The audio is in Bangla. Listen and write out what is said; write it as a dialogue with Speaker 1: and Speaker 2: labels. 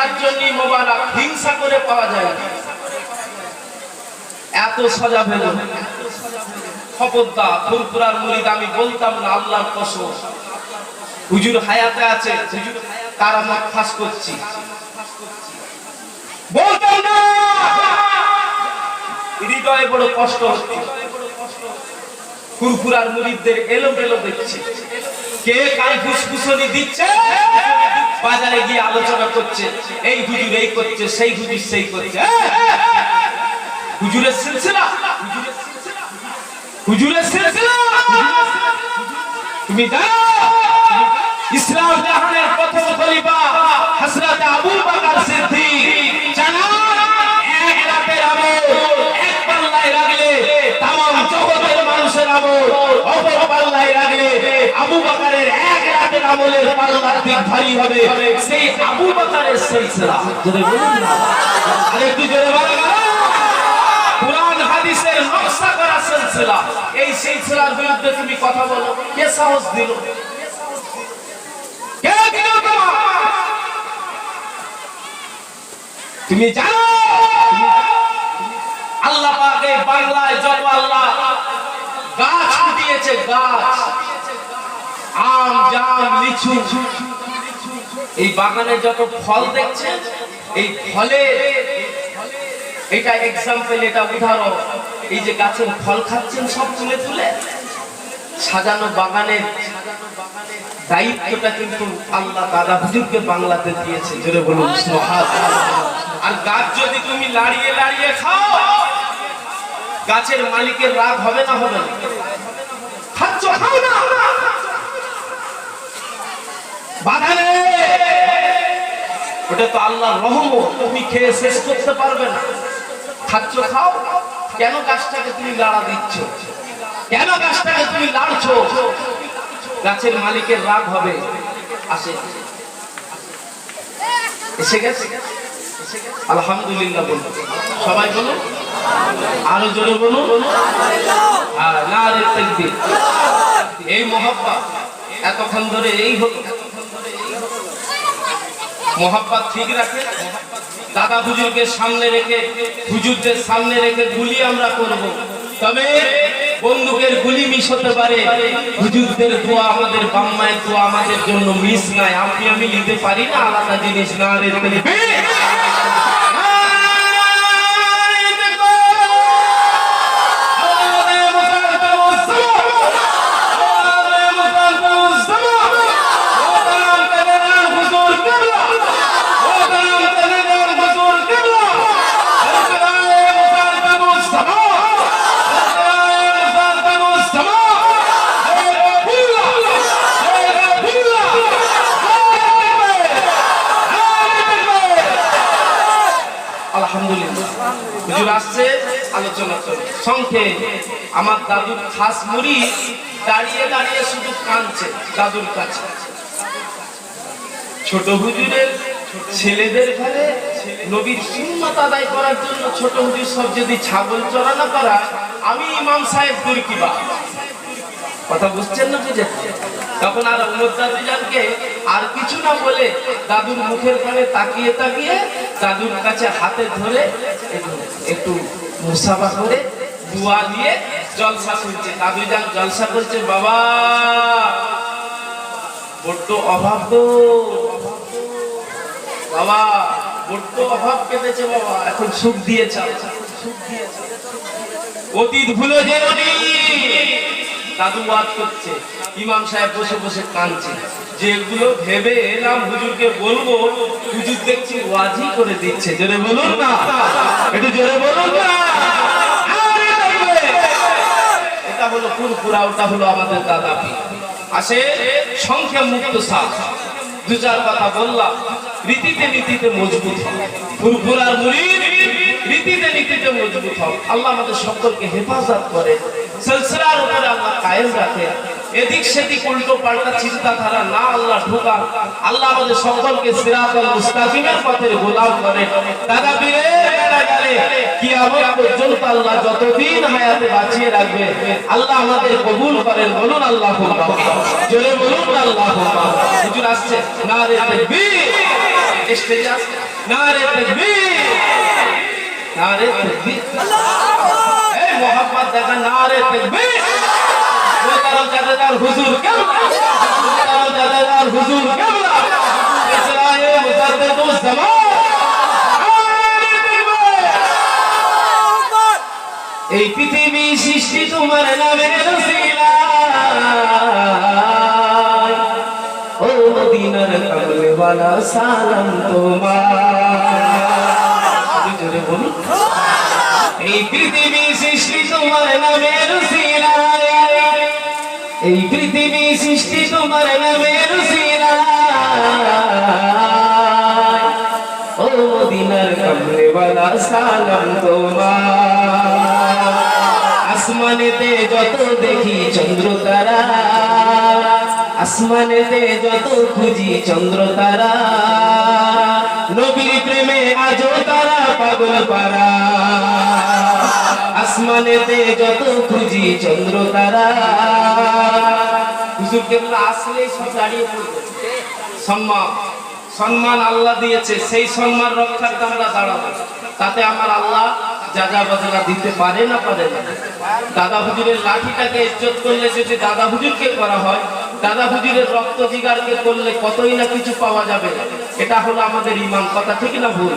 Speaker 1: তার জন্যই মোবারক, হিংসা করে পাওয়া যায় না। এত সাজা পেল। খবরদার ফুরফুরার মুরিদ আমি বলতাম না, আল্লাহর কসম, হুজুর হায়াতে আছে, হুজুর কারামত ফাঁস করছি বলতাম না। হৃদয়ে বড় কষ্ট হচ্ছে। ফুরফুরার মুরিদদের এলোমেলো দেখছে, কে কার ফুসফুসনি দিচ্ছে, বাজারে গিয়ে আলোচনা করছে, এই হুজুর এই করছে, সেই হুজুর সেই করছে। হুজুরের সিলসিলা, হুজুরের সিলসিলা। তুমি জানো ইসলাম জাহানের প্রথম খলিফা হযরত আবু বকর সিদ্দিক জানা এক রাতের আমল এক পাল্লায় রাখলে तमाम জগতের মানুষের আমল অপর পাল্লায় রাখলে আবু বকরের এক রাতের আমলের পাল্লার দিক ভারী হবে। সেই আবু বকরের সিলসিলা জোরে বলুন না, আরেকটু জোরে বলুন। কুরআন হাদিসের নকশা করা সিলসিলা, এই সিলসিলার বিরুদ্ধে তুমি কথা বলো, কে সাহস দিল? কে দিল তোমার? তুমি জানো আল্লাহ পাক এই বাংলায় যত আল্লাহ গাছ দিয়েছে, গাছ, আম জাম লিচু, এই বাগানে যত ফল দেখছেন, এই ফলে এটা এক্সাম্পল, এটা উদাহরণ। এই যে গাছের ফল খাচ্ছেন সব তুলে তুলে, সাজানো বাগানের দায়িত্বটা কিন্তু আল্লাহ দাদা হুজুরকে বাংলাতে দিয়েছে। জোরে বলুন সুবহানাল্লাহ। আর গাছ যদি তুমি লাড়িয়ে লাড়িয়ে খাও, গাছের মালিকের রাগ হবে না? হবে না? খাচ্ছ, খাও না, বাধা নেই, ওটা তো আল্লাহর রহমত, তুমি খেয়ে শেষ করতে পারবে না। খাচ্ছ, খাও। কেন গাছটাকে তুমি লাড়া দিচ্ছ? কেন গাছটাকে তুমি লাড়ছো? গাছের মালিকের রাগ হবে। আসে এসে গেছে, আলহামদুলিল্লাহ বলুন, সবাই বলুন, আরো জোরে বলুন, নারে তাকবীর। এই মহব্বত এতক্ষণ ধরে এই হলো, মহব্বত ঠিক রাখে। দাদা হুজুরকে সামনে রেখে, হুজুরদের সামনে রেখে গুলি আমরা করব, তবে বন্দুকের গুলি মিস হতে পারে, হুজুরদের দোয়া, আমাদের বাম্মায়ের দোয়া আমাদের জন্য মিস নাই। আপনি আমি নিতে পারি না, আলাদা জিনিস। না রে আলোচনা করে সংক্ষেপে। আমার দাদুর খাস মুরিদ দাঁড়িয়ে দাঁড়িয়ে শুধু কাঁদছে দাদুর কাছে। ছোট হুজুরের ছেলেদের ঘরে নবীর সুন্নাত আদায় করার জন্য ছোট হুজুর সব যদি ছাগল চড়ানো করা, আমি ইমাম সাহেব দূর কিবা কথা বুঝছেন না? বুঝে তখন আর উমর দাদুজানকে আর কিছু না বলে দাদুর মুখের কানে তাকিয়ে তাকিয়ে দাদুর কাছে হাতে ধরে একটু মুসাফা করে দোয়া দিয়ে জলসা করছে। দাদুজান জলসা করছে, বাবা বড্ড অভাব তো, বাবা বড্ড অভাব কেটেছে, বাবা এখন সুখ দিয়েছে, অতীত ভুলে যেওনি। দাদু ওয়াজ করছে, ইমাম সাহেব বসে বসে কাঁদছে, যেগুলো ভেবে এলাম হুজুরকে বলবো, হুজুর দেখছি ওয়াজই করে দিচ্ছে। জোরে বলুন না, একটু জোরে বলুন না। এটা হলো ফুরফুরা, ওটা হলো আমাদের দাদা। আসে সংখ্যা মুক্ত সাথ, দু চার কথা বললাম, রীতিতে নীতিতে মজবুত হবে। ফুরফুরার মুরিদ রীতিতে নীতিতে মজবুত হবে। আল্লাহ আমাদের সকলকে হেফাজত করে, সিলসিলার উপরে আল্লাহ কায়েম রাখে। এদিক সেদিক উল্টো পাল্টা চিন্তাধারা না আল্লাহ ঢোকান। আল্লাহ আমাদের সকলকে সিরাতাল মুস্তাকিমের পথের গোলাম করে। দাদা পীরের বেড়া গেলে কিয়ামত পর্যন্ত আল্লাহ যতদিন হায়াতে বাঁচিয়ে রাখবে, আল্লাহ আমাদের কবুল করেন। বলুন আল্লাহুম্মা, জোরে বলুন আল্লাহুম্মা। হুজুর আসছে, নারে তাকবীর। স্টেজে আসে নারে তাকবীর নারে তাকবীর এই মোহাম্মদ দেখা নারে তাকবীর মোহতারাম জাদেদার হুজুর কেবলা মোহতারাম জাদেদার হুজুর কেবলা ইসরায়ে মুজাদ্দিদুজ জামান এই পৃথিবী সৃষ্টি তোমার নামের উসিলায় ও মদিনার কামলিওয়ালা সালাম তোমার জোরে বলি এই পৃথিবী সৃষ্টি তোমার নামের উসিলায় এই পৃথিবী সৃষ্টি তোমার নামের উসিলায় ও মদিনার কামলিওয়ালা সালাম তোমার আসমানেতে যত দেখি চন্দ্র তারা আসমানেতে যত খুঁজি চন্দ্র তারা নবীর প্রেমে আজও তারা পাগল পারা আসমানেতে যত খুঁজি চন্দ্র তারা হুজুর কেবলা আসলে সব দাঁড়িয়ে পড়বে সম্মান সম্মান আল্লাহ দিয়েছে সেই সম্মান রক্ষার্থে আমরা দাঁড়াবো তাতে আমার আল্লাহ জাযা বদলা দিতে পারে না পারে না দাদা হুজুরের লাঠিটাকে ইজ্জত করলে যদি দাদা হুজুরকে করা হয় দাদা হুজুরের রক্ত জিগারকে করলে কতই না কিছু পাওয়া যাবে এটা হলো আমাদের ঈমান কথা ঠিক না ভুল